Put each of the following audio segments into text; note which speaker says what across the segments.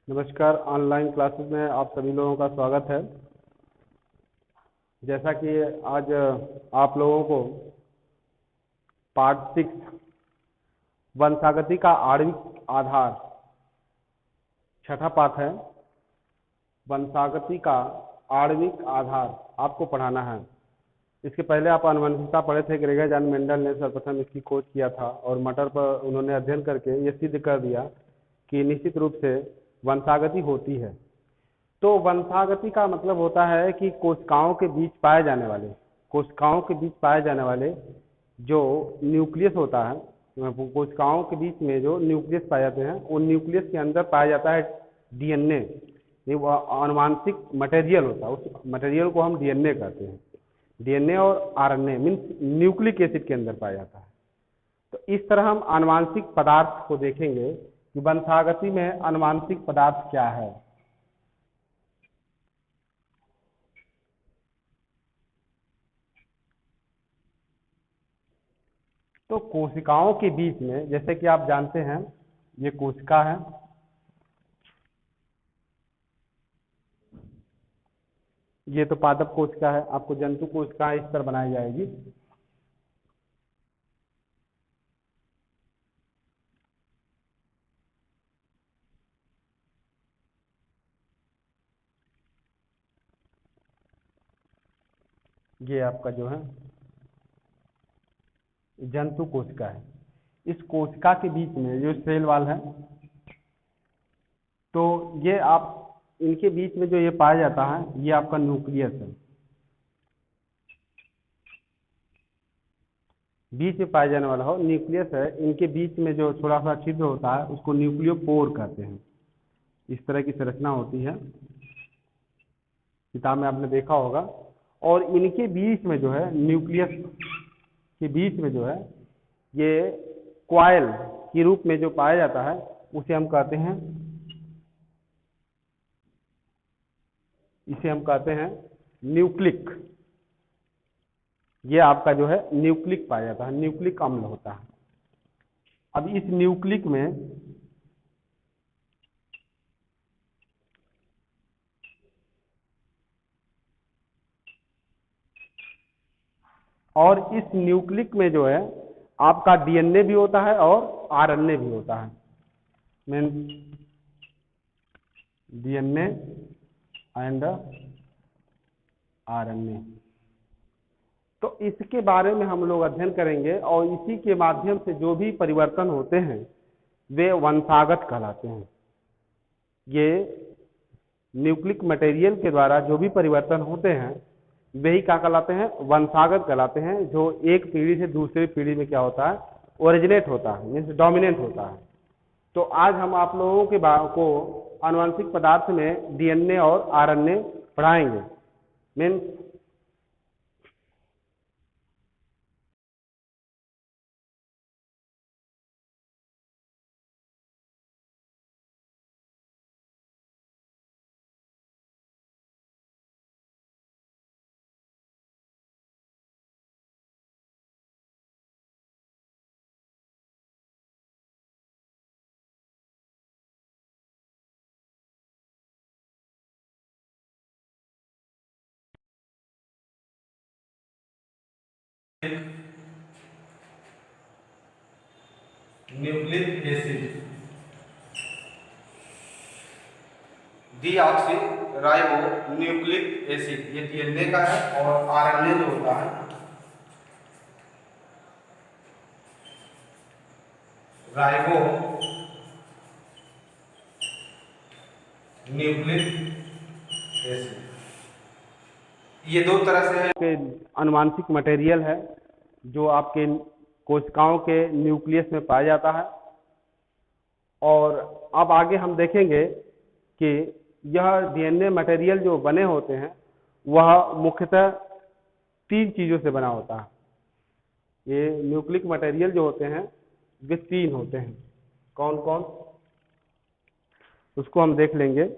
Speaker 1: नमस्कार। Online classes में आप सभी लोगों का स्वागत है। जैसा कि आज आप लोगों को पार्ट 6 वंशागति का आणविक आधार छठा पाठ है। वंशागति का आणविक आधार आपको पढ़ाना है। इसके पहले आप आनुवंशिकता पढ़े थे। ग्रेगर जॉन मेंडल ने सर्वप्रथम इसकी खोज किया था और मटर पर उन्होंने अध्ययन करके ये सिद्ध कर दिया कि निश्चित रूप से वंशागति होती है। तो वंशागति का मतलब होता है कि कोशिकाओं के बीच पाए जाने वाले जो न्यूक्लियस होता है, कोशिकाओं के बीच में जो न्यूक्लियस पाए जाते हैं, उन न्यूक्लियस के अंदर पाया जाता है डीएनए। ये वो आनुवांशिक मटेरियल होता है, उस मटेरियल को हम डीएनए कहते हैं। डीएनए और आरएनए मीन्स न्यूक्लिक एसिड के अंदर पाया जाता है। तो इस तरह हम आनुवांशिक पदार्थ को देखेंगे कि वंशागति में आनुवांशिक पदार्थ क्या है। तो कोशिकाओं के बीच में, जैसे कि आप जानते हैं, ये कोशिका है, ये तो पादप कोशिका है। आपको जंतु कोशिका इस तरह बनाई जाएगी। ये आपका जो है जंतु कोशिका है। इस कोशिका के बीच में जो सेल वॉल है, तो ये आप इनके बीच में जो ये पाया जाता है, ये आपका न्यूक्लियस है। बीच में पाया जाने वाला हो न्यूक्लियस है। इनके बीच में जो थोड़ा सा छिद्र होता है उसको न्यूक्लियोपोर कहते हैं। इस तरह की संरचना होती है, किताब में आपने देखा होगा। और इनके बीच में जो है, न्यूक्लियस के बीच में जो है, ये क्वाइल के रूप में जो पाया जाता है उसे हम कहते हैं, न्यूक्लिक। ये आपका जो है न्यूक्लिक पाया जाता है, न्यूक्लिक अम्ल होता है। अब इस न्यूक्लिक में जो है आपका डीएनए भी होता है और आरएनए भी होता है। Mean DNA and RNA. तो इसके बारे में हम लोग अध्ययन करेंगे और इसी के माध्यम से जो भी परिवर्तन होते हैं वे वंशागत कहलाते हैं। ये न्यूक्लिक मटेरियल के द्वारा जो भी परिवर्तन होते हैं वही क्या कहलाते हैं, वंशागत कहलाते हैं। जो एक पीढ़ी से दूसरी पीढ़ी में क्या होता है, ओरिजिनेट होता है, मीन्स डोमिनेंट होता है। तो आज हम आप लोगों के को आनुवंशिक पदार्थ में डीएनए और आरएनए पढ़ाएंगे। Means nucleic acid, deoxy ribo nucleic acid, ये डीएनए का है। और आरएनए जो होता है राइबो न्यूक्लिक एसिड। ये दो तरह से है, आनुवांशिक मटेरियल है जो आपके कोशिकाओं के न्यूक्लियस में पाया जाता है। और अब आगे हम देखेंगे कि यह डीएनए मटेरियल जो बने होते हैं वह मुख्यतः 3 चीजों से बना होता है। ये न्यूक्लिक मटेरियल जो होते हैं वे 3 होते हैं। कौन कौन, उसको हम देख लेंगे।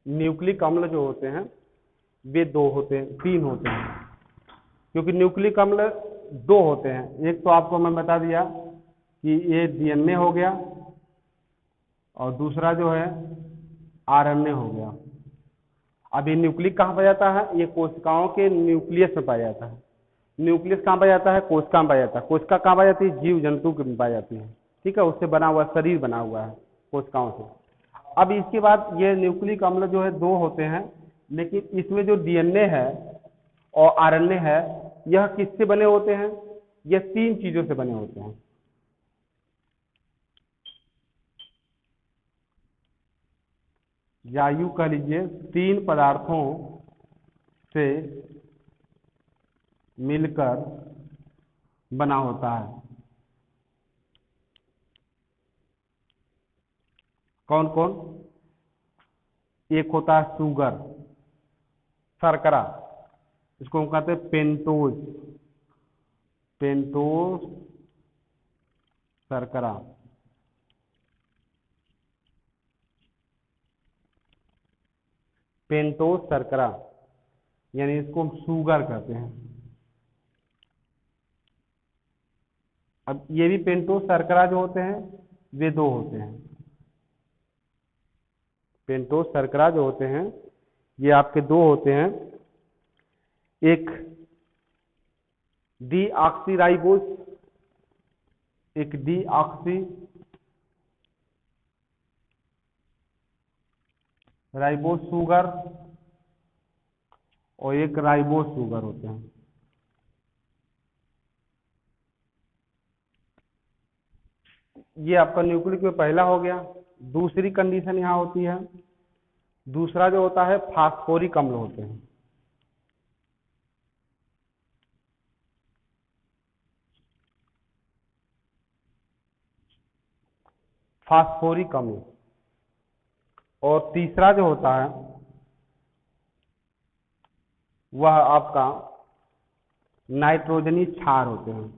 Speaker 1: न्यूक्लिक अम्ल जो होते हैं वे दो होते हैं, तीन होते हैं, क्योंकि न्यूक्लिक अम्ल दो होते हैं। एक तो आपको मैं बता दिया कि ये डीएनए हो गया और दूसरा जो है आरएनए हो गया। अब ये न्यूक्लिक कहाँ पाया जाता है? ये कोशिकाओं के न्यूक्लियस में पाया जाता है। न्यूक्लियस कहाँ पाया जाता है? कोशिका में पाया जाता है। कोशिका कहाँ पाई जाती है? जीव जंतु में पाई जाती है। ठीक है, उससे बना हुआ शरीर बना हुआ है कोशिकाओं से। अब इसके बाद ये न्यूक्लिक अम्ल जो है दो होते हैं, लेकिन इसमें जो डीएनए है और आरएनए है यह किससे बने होते हैं? यह तीन चीजों से बने होते हैं। या यूं कह लीजिए तीन पदार्थों से मिलकर बना होता है। कौन कौन? एक होता है शुगर, शर्करा, इसको हम कहते हैं पेंटोज, पेंटोज शर्करा। पेंटोज शर्करा यानी इसको हम शुगर कहते हैं। अब ये भी पेंटोज शर्करा जो होते हैं वे दो होते हैं। पेंटोज शर्करा जो होते हैं ये आपके दो होते हैं। एक डीऑक्सीराइबोज, एक डीऑक्सी राइबोज शुगर और एक राइबोज शुगर होते हैं। ये आपका न्यूक्लिक में पहला हो गया। दूसरी कंडीशन यहाँ होती है, दूसरा जो होता है फास्फोरिक अम्ल होते हैं। फास्फोरिक अम्ल। और तीसरा जो होता है वह आपका नाइट्रोजनी क्षार होते हैं।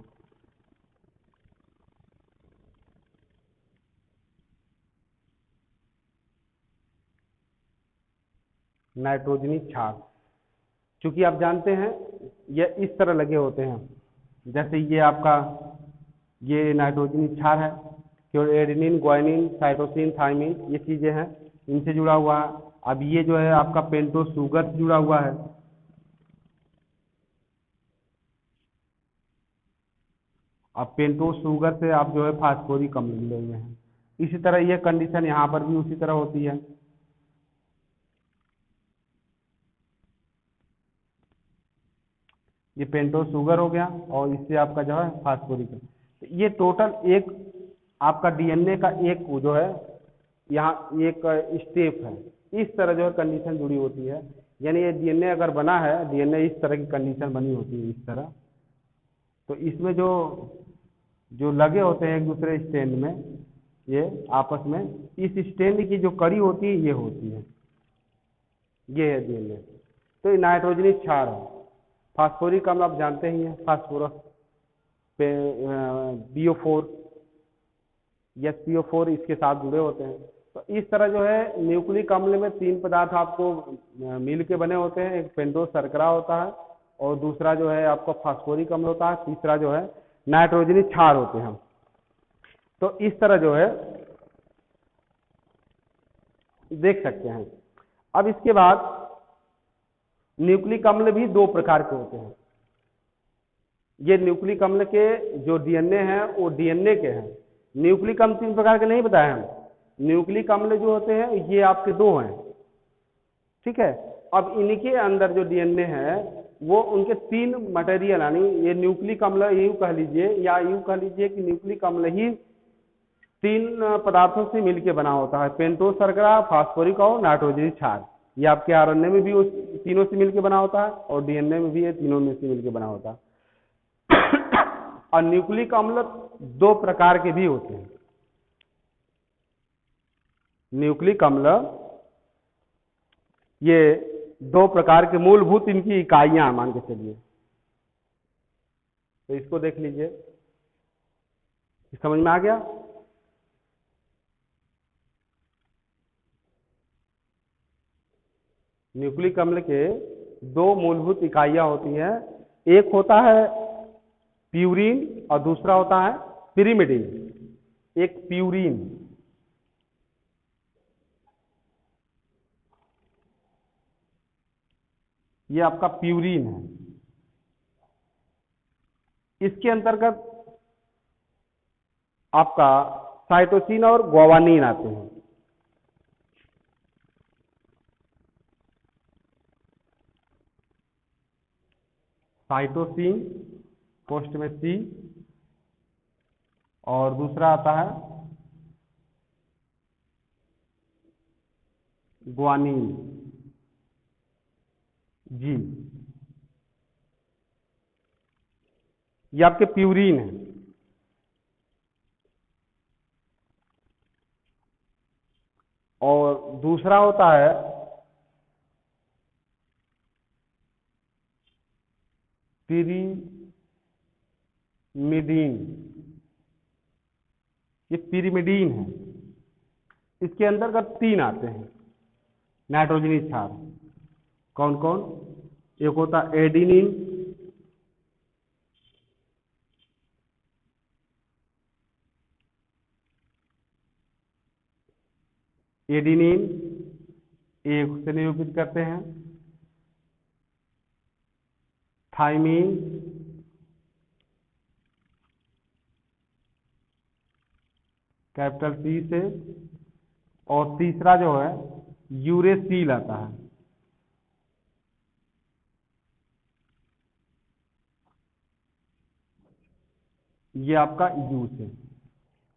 Speaker 1: नाइट्रोजनी क्षार, क्योंकि आप जानते हैं ये इस तरह लगे होते हैं, जैसे ये आपका ये नाइट्रोजनी क्षार है, केवल एडेनिन, ग्वानिन, साइटोसिन, थाइमिन ये चीजें हैं, इनसे जुड़ा हुआ है। अब ये जो है आपका पेंटोज शुगर से जुड़ा हुआ है। अब पेंटोज शुगर से आप जो है फास्फोरिक अम्ल मिले हुए हैं। इसी तरह ये कंडीशन यहाँ पर भी उसी तरह होती है। ये पेंटोज शुगर हो गया और इससे आपका जो है फास्फोरिक है। ये टोटल एक आपका डीएनए का एक जो है यहाँ एक स्टेप है। इस तरह जो है कंडीशन जुड़ी होती है, यानी ये डीएनए अगर बना है, डीएनए इस तरह की कंडीशन बनी होती है इस तरह। तो इसमें जो जो लगे होते हैं एक दूसरे स्टैंड में, ये आपस में इस स्टैंड की जो कड़ी होती है ये होती है, ये है डीएनए। तो ये नाइट्रोजनी क्षार है। फास्फोरिक अम्ल आप जानते ही हैं, फास्फोरस पे BO4, SPO4 इसके साथ जुड़े होते हैं। तो इस तरह जो है न्यूक्लिक अम्ल में तीन पदार्थ आपको मिल के बने होते हैं। एक पेंटोज शर्करा होता है और दूसरा जो है आपका फास्फोरिक अम्ल होता है, तीसरा जो है नाइट्रोजनी क्षार होते हैं। तो इस तरह जो है देख सकते हैं। अब इसके बाद न्यूक्लिक अम्ल भी दो प्रकार के होते हैं। ये न्यूक्लिक अम्ल के जो डीएनए हैं वो डीएनए के हैं। न्यूक्लिक अम्ल तीन प्रकार के नहीं बताए हम। न्यूक्लिक अम्ल जो होते हैं ये आपके दो हैं, ठीक है। अब इनके अंदर जो डीएनए है वो उनके तीन मटेरियल, यानी ये न्यूक्लिक अम्ल यूं कह लीजिए या यूं कह लीजिए कि न्यूक्लिक अम्ल ही तीन पदार्थों से मिलकर बना होता है, पेंटोज शर्करा, फास्फोरिक और नाइट्रोजनी क्षार। ये आपके आरएनए में भी उस तीनों से मिलकर बना होता है और डीएनए में भी ये तीनों में से मिलकर बना होता है। और न्यूक्लिक अम्ल दो प्रकार के भी होते हैं। न्यूक्लिक अम्ल ये दो प्रकार के मूलभूत इनकी इकाइयां मान के चलिए। तो इसको देख लीजिए, समझ में आ गया? न्यूक्लिक अम्ल के दो मूलभूत इकाइयां होती हैं, एक होता है प्यूरीन और दूसरा होता है पिरिमिडीन। एक प्यूरीन, ये आपका प्यूरीन है, इसके अंतर्गत आपका साइटोसिन और ग्वानिन आते हैं। साइटोसिन पोस्ट में सी, और दूसरा आता है ग्वानिन जी। ये आपके प्यूरीन है। और दूसरा होता है पिरिमिडीन, ये पिरिमिडीन है। इसके अंतर्गत तीन आते हैं नाइट्रोजनी क्षार। कौन कौन? एक होता है एडिनिन, एडिनिन एक से निरूपित करते हैं, थाइमीन, कैपिटल सी से, और तीसरा जो है यूरेसिल आता है। ये आपका यू से।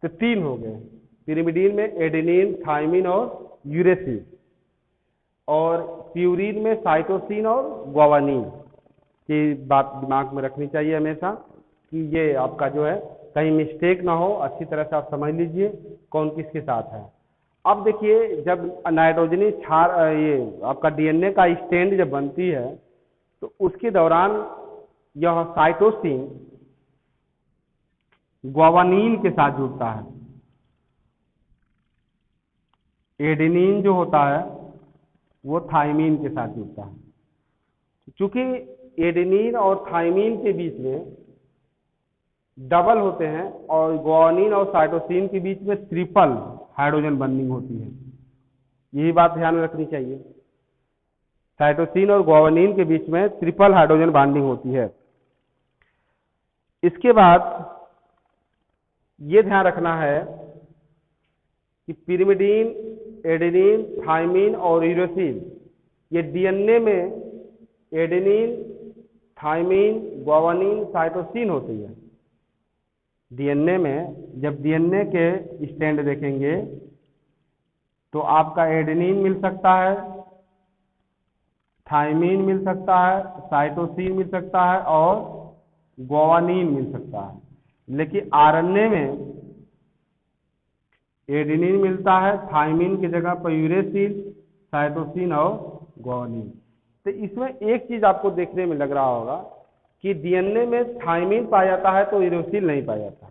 Speaker 1: तो तीन हो गए पिरिमिडीन में, एडेनिन, थाइमिन और यूरेसिल। और प्यूरीन में साइटोसिन और ग्वानिन की बात दिमाग में रखनी चाहिए हमेशा कि ये आपका जो है कहीं मिस्टेक ना हो, अच्छी तरह से आप समझ लीजिए कौन किसके साथ है। अब देखिए, जब नाइट्रोजनी क्षार ये आपका डीएनए का स्टैंड जब बनती है तो उसके दौरान यह साइटोसिन ग्वानिन के साथ जुड़ता है। एडेनिन जो होता है वो थाइमीन के साथ जुड़ता है। चूंकि एडेनिन और थाइमीन के बीच में डबल होते हैं और ग्वानिन और साइटोसिन के बीच में ट्रिपल हाइड्रोजन बॉन्डिंग होती है, यही बात ध्यान में रखनी चाहिए। साइटोसिन और ग्वानिन के बीच में ट्रिपल हाइड्रोजन बॉन्डिंग होती है। इसके बाद ये ध्यान रखना है कि पिरिमिडीन, एडेनिन, थाइमीन और यूरेसिल, ये डीएनए में एडेनिन, थाइमीन, ग्वानिन, साइटोसिन होती है। डीएनए में जब डीएनए के स्टैंड देखेंगे तो आपका एडेनिन मिल सकता है, थाइमीन मिल सकता है, साइटोसिन मिल सकता है और ग्वानिन मिल सकता है। लेकिन आरएनए में एडेनिन मिलता है, थाइमीन की जगह पर यूरेसिल, साइटोसिन और ग्वानिन। तो इसमें एक चीज आपको देखने में लग रहा होगा कि डीएनए में थाइमीन पाया जाता है तो यूरेसिल नहीं पाया जाता,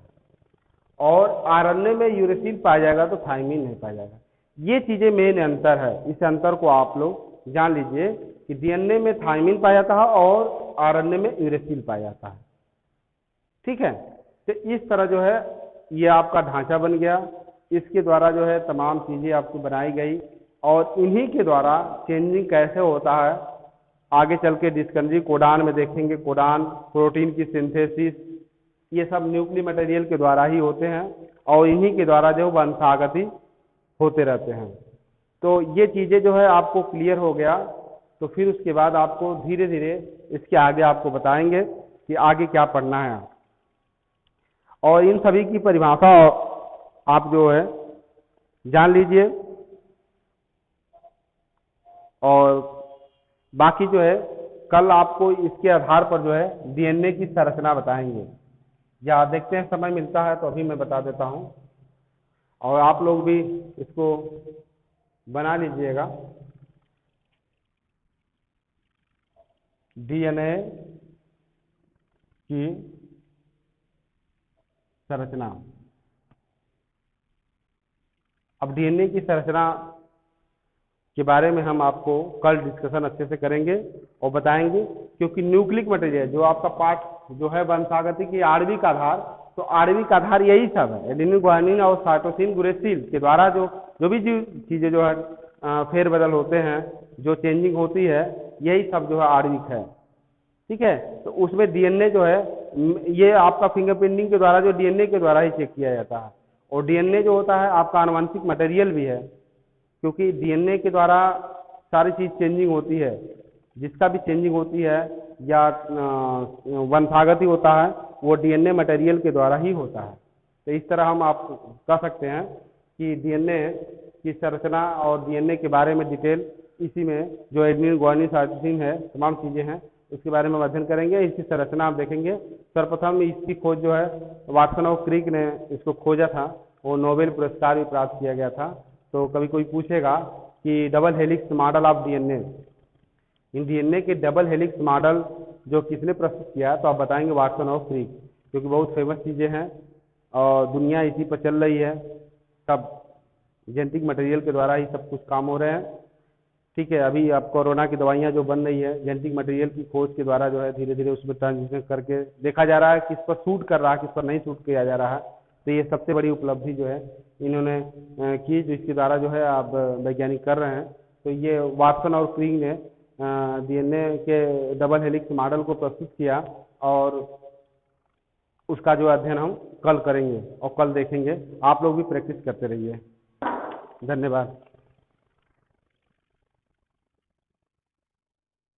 Speaker 1: और आरएनए में यूरेसिल पाया जाएगा तो थाइमीन नहीं पाया जाएगा। ये चीजें मेन अंतर है। इस अंतर को आप लोग जान लीजिए कि डीएनए में थाइमीन पाया जाता है और आरएनए में यूरेसिल पाया जाता है। ठीक है, तो इस तरह जो है ये आपका ढांचा बन गया। इसके द्वारा जो है तमाम चीजें आपको बनाई गई, और इन्हीं के द्वारा चेंजिंग कैसे होता है आगे चल के डिस्कवरी कोडान में देखेंगे। कोडान, प्रोटीन की सिंथेसिस, ये सब न्यूक्लियर मटेरियल के द्वारा ही होते हैं, और इन्हीं के द्वारा जो वंशागति होते रहते हैं। तो ये चीजें जो है आपको क्लियर हो गया, तो फिर उसके बाद आपको धीरे धीरे इसके आगे आपको बताएंगे कि आगे क्या पढ़ना है। और इन सभी की परिभाषा आप जो है जान लीजिए, और बाकी जो है कल आपको इसके आधार पर जो है डीएनए की संरचना बताएंगे। या देखते हैं समय मिलता है तो अभी मैं बता देता हूं, और आप लोग भी इसको बना लीजिएगा। डीएनए की संरचना। अब डीएनए की संरचना के बारे में हम आपको कल डिस्कशन अच्छे से करेंगे और बताएंगे, क्योंकि न्यूक्लिक मटेरियल जो आपका पार्ट जो है वंशागति की आणविक आधार, तो आणविक आधार यही सब है, एडेनिन गुआनिन और साइटोसिन गुरेसिल के द्वारा जो जो भी चीजें जो है फेरबदल होते हैं, जो चेंजिंग होती है, यही सब जो है आणविक है। ठीक है, तो उसमें डीएनए जो है, ये आपका फिंगरप्रिंटिंग के द्वारा जो डीएनए के द्वारा ही चेक किया जाता है, और डीएनए जो होता है आपका आनुवंशिक मटेरियल भी है, क्योंकि डीएनए के द्वारा सारी चीज चेंजिंग होती है, जिसका भी चेंजिंग होती है या वंशागति होता है वो डीएनए मटेरियल के द्वारा ही होता है। तो इस तरह हम आप कह सकते हैं कि डीएनए की संरचना और डीएनए के बारे में डिटेल इसी में जो एडेनिन गुआनिन साइटोसिन है, तमाम चीजें हैं, उसके बारे में अध्ययन करेंगे। इसकी संरचना आप देखेंगे। सर्वप्रथम इसकी खोज जो है वाटसन और क्रिक ने इसको खोजा था, वो नोबेल पुरस्कार भी प्राप्त किया गया था। तो कभी कोई पूछेगा कि double helix model of DNA, in DNA के डबल हेलिक्स मॉडल जो किसने प्रस्तुत किया, तो आप बताएंगे वाटसन और क्रिक, क्योंकि बहुत फेमस चीजें हैं और दुनिया इसी पर चल रही है। सब जेनेटिक मटेरियल के द्वारा ही सब कुछ काम हो रहे हैं। ठीक है, अभी अब कोरोना की दवाइयाँ जो बन रही है जेनेटिक मटेरियल की खोज के द्वारा जो है धीरे धीरे उसमें ट्रांजिशन करके देखा जा रहा है किस पर सूट कर रहा है, किस पर नहीं सूट किया जा रहा है। तो ये सबसे बड़ी उपलब्धि जो है इन्होंने की, जो इसके द्वारा जो है आप वैज्ञानिक कर रहे हैं। तो ये वाटसन और क्रिक ने डीएनए के डबल हेलिक्स मॉडल को प्रस्तुत किया, और उसका जो अध्ययन हम कल करेंगे और कल देखेंगे। आप लोग भी प्रैक्टिस करते रहिए। धन्यवाद।